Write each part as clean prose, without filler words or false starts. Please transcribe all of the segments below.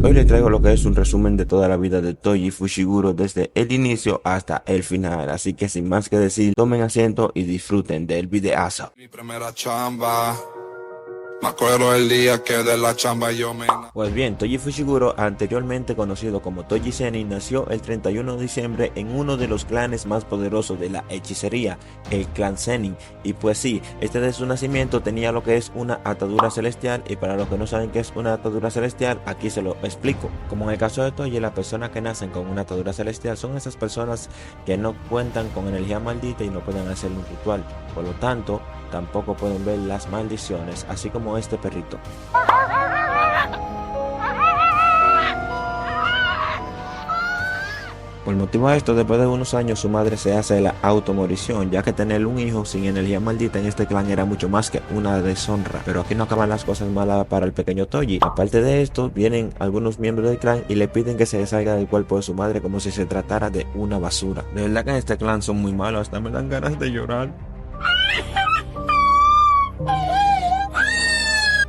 Hoy les traigo lo que es un resumen de toda la vida de Toji Fushiguro desde el inicio hasta el final, así que sin más que decir, tomen asiento y disfruten del videazo. Mi primera chamba, me acuerdo el día que de la chamba yo me... Pues bien, Toji Fushiguro, anteriormente conocido como Toji Zenin, nació el 31 de diciembre en uno de los clanes más poderosos de la hechicería, el clan Zenin. Y pues sí, este de su nacimiento tenía lo que es una atadura celestial, y para los que no saben qué es una atadura celestial, aquí se lo explico. Como en el caso de Toji, las personas que nacen con una atadura celestial son esas personas que no cuentan con energía maldita y no pueden hacer un ritual. Por lo tanto, tampoco pueden ver las maldiciones, así como este perrito. Por motivo de esto, después de unos años su madre se hace la automorición, ya que tener un hijo sin energía maldita en este clan era mucho más que una deshonra. Pero aquí no acaban las cosas malas para el pequeño Toji. Aparte de esto, vienen algunos miembros del clan y le piden que se salga del cuerpo de su madre como si se tratara de una basura. De verdad que en este clan son muy malos, hasta me dan ganas de llorar.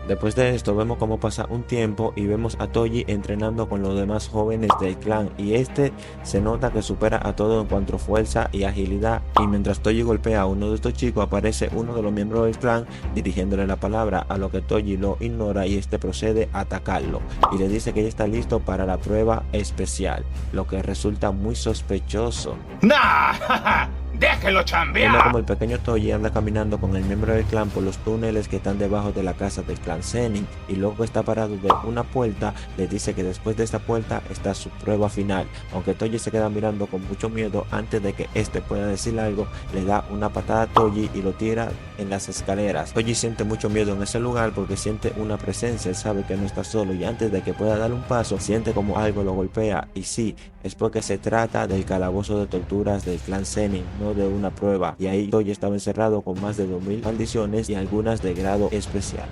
Después de esto vemos cómo pasa un tiempo y vemos a Toji entrenando con los demás jóvenes del clan, y este se nota que supera a todo en cuanto a fuerza y agilidad, y mientras Toji golpea a uno de estos chicos aparece uno de los miembros del clan dirigiéndole la palabra, a lo que Toji lo ignora y este procede a atacarlo y le dice que ya está listo para la prueba especial, lo que resulta muy sospechoso. ¡Nah! ¡Déjelo chambear! Vemos como el pequeño Toji anda caminando con el miembro del clan por los túneles que están debajo de la casa del clan Zenin, y luego está parado de una puerta. Le dice que después de esta puerta está su prueba final, aunque Toji se queda mirando con mucho miedo. Antes de que este pueda decir algo, le da una patada a Toji y lo tira en las escaleras. Toji siente mucho miedo en ese lugar porque siente una presencia, él sabe que no está solo, y antes de que pueda dar un paso siente como algo lo golpea, y sí, es porque se trata del calabozo de torturas del clan Zenin, no de una prueba, y ahí Toji estaba encerrado con más de 2000 maldiciones y algunas de grado especial.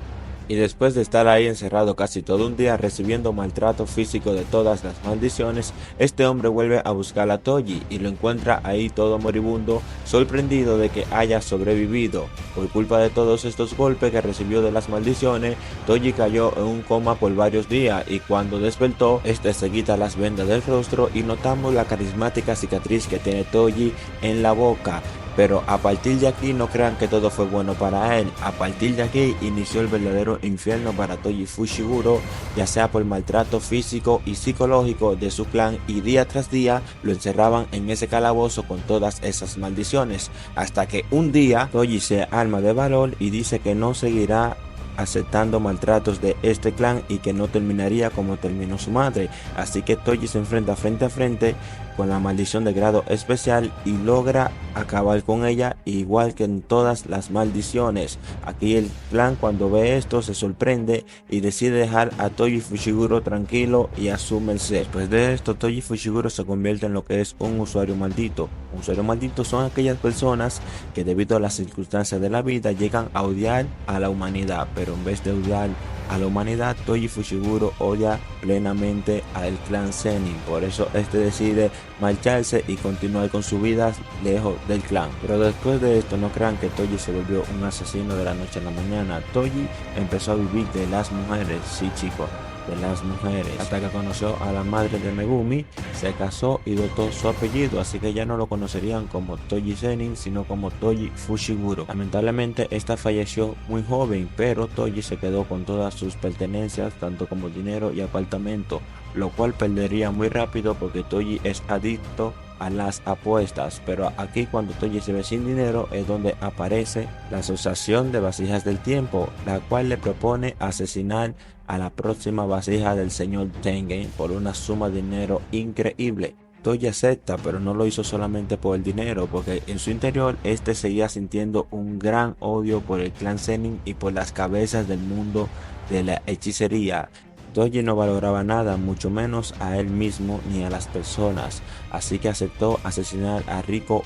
Y después de estar ahí encerrado casi todo un día recibiendo maltrato físico de todas las maldiciones, este hombre vuelve a buscar a Toji y lo encuentra ahí todo moribundo, sorprendido de que haya sobrevivido. Por culpa de todos estos golpes que recibió de las maldiciones, Toji cayó en un coma por varios días, y cuando despertó, este se quita las vendas del rostro y notamos la carismática cicatriz que tiene Toji en la boca. Pero a partir de aquí no crean que todo fue bueno para él. A partir de aquí inició el verdadero infierno para Toji Fushiguro, ya sea por maltrato físico y psicológico de su clan, y día tras día lo encerraban en ese calabozo con todas esas maldiciones, hasta que un día Toji se arma de valor y dice que no seguirá aceptando maltratos de este clan y que no terminaría como terminó su madre. Así que Toji se enfrenta frente a frente con la maldición de grado especial y logra acabar con ella, igual que en todas las maldiciones. Aquí el clan, cuando ve esto, se sorprende y decide dejar a Toji Fushiguro tranquilo y asume el ser. Después de esto, Toji Fushiguro se convierte en lo que es un usuario maldito. Un usuario maldito son aquellas personas que debido a las circunstancias de la vida llegan a odiar a la humanidad, pero en vez de odiar a la humanidad, Toji Fushiguro odia plenamente al clan Zenin. Por eso este decide marcharse y continuar con su vida lejos del clan. Pero después de esto, no crean que Toji se volvió un asesino de la noche a la mañana. Toji empezó a vivir de las mujeres, sí chicos, de las mujeres, hasta que conoció a la madre de Megumi, se casó y dotó su apellido, así que ya no lo conocerían como Toji Zenin, sino como Toji Fushiguro. Lamentablemente esta falleció muy joven, pero Toji se quedó con todas sus pertenencias, tanto como dinero y apartamento, lo cual perdería muy rápido porque Toji es adicto a las apuestas. Pero aquí, cuando Toji se ve sin dinero, es donde aparece la Asociación de Vasijas del Tiempo, la cual le propone asesinar a la próxima vasija del señor Tengen por una suma de dinero increíble. Toji acepta, pero no lo hizo solamente por el dinero, porque en su interior este seguía sintiendo un gran odio por el clan Zenin y por las cabezas del mundo de la hechicería. Toji no valoraba nada, mucho menos a él mismo ni a las personas, así que aceptó asesinar a Riko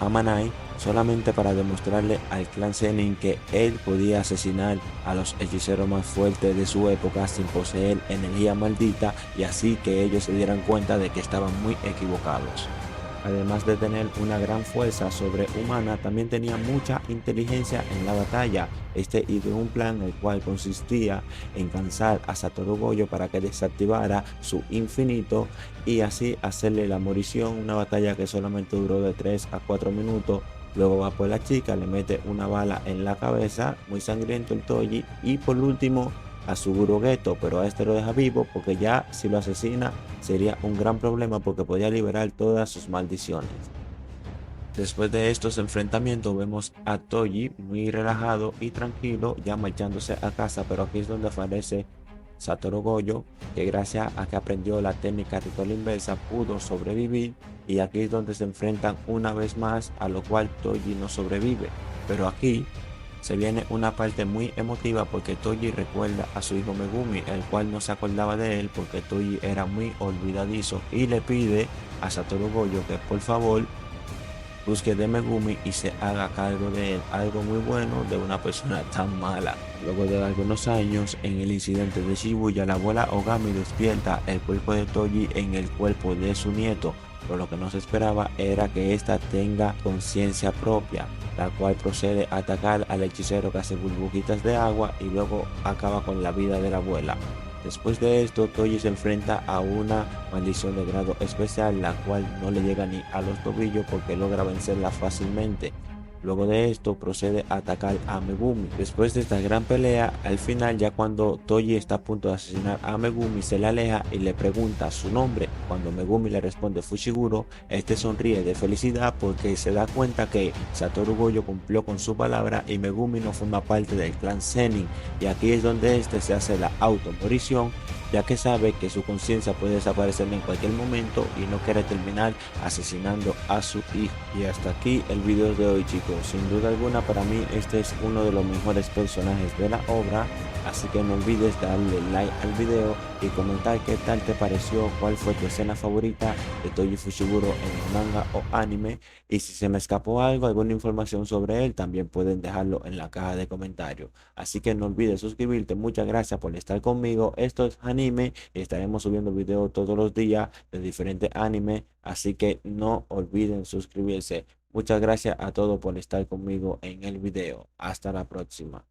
Amanai solamente para demostrarle al clan Zenin que él podía asesinar a los hechiceros más fuertes de su época sin poseer energía maldita, y así que ellos se dieran cuenta de que estaban muy equivocados. Además de tener una gran fuerza sobrehumana, también tenía mucha inteligencia en la batalla. Este ideó un plan el cual consistía en cansar a Satoru Gojo para que desactivara su infinito y así hacerle la morición, una batalla que solamente duró de 3 a 4 minutos. Luego va por la chica, le mete una bala en la cabeza, muy sangriento el Toji, y por último a Suguru Geto, pero a este lo deja vivo porque ya si lo asesina sería un gran problema porque podía liberar todas sus maldiciones. Después de estos enfrentamientos vemos a Toji muy relajado y tranquilo ya marchándose a casa, pero aquí es donde aparece Satoru Gojo, que gracias a que aprendió la técnica ritual inversa pudo sobrevivir, y aquí es donde se enfrentan una vez más, a lo cual Toji no sobrevive. Pero aquí se viene una parte muy emotiva porque Toji recuerda a su hijo Megumi, el cual no se acordaba de él porque Toji era muy olvidadizo, y le pide a Satoru Gojo que por favor busque de Megumi y se haga cargo de él, algo muy bueno de una persona tan mala. Luego de algunos años, en el incidente de Shibuya, la abuela Ogami despierta el cuerpo de Toji en el cuerpo de su nieto, pero lo que no se esperaba era que ésta tenga conciencia propia, la cual procede a atacar al hechicero que hace burbujitas de agua y luego acaba con la vida de la abuela. Después de esto, Toji se enfrenta a una maldición de grado especial, la cual no le llega ni a los tobillos porque logra vencerla fácilmente. Luego de esto procede a atacar a Megumi. Después de esta gran pelea, al final ya cuando Toji está a punto de asesinar a Megumi, se le aleja y le pregunta su nombre. Cuando Megumi le responde Fushiguro, este sonríe de felicidad porque se da cuenta que Satoru Gojo cumplió con su palabra y Megumi no forma parte del clan Zenin, y aquí es donde este se hace la automorición, ya que sabe que su conciencia puede desaparecer en cualquier momento y no quiere terminar asesinando a su hijo. Y hasta aquí el video de hoy, chicos. Sin duda alguna, para mí este es uno de los mejores personajes de la obra, así que no olvides darle like al video y comentar qué tal te pareció, cuál fue tu escena favorita de Toji Fushiguro en el manga o anime, y si se me escapó algo, alguna información sobre él, también pueden dejarlo en la caja de comentarios. Así que no olvides suscribirte. Muchas gracias por estar conmigo. Esto es Anime y estaremos subiendo videos todos los días de diferentes animes, así que no olviden suscribirse. Muchas gracias a todos por estar conmigo en el video. Hasta la próxima.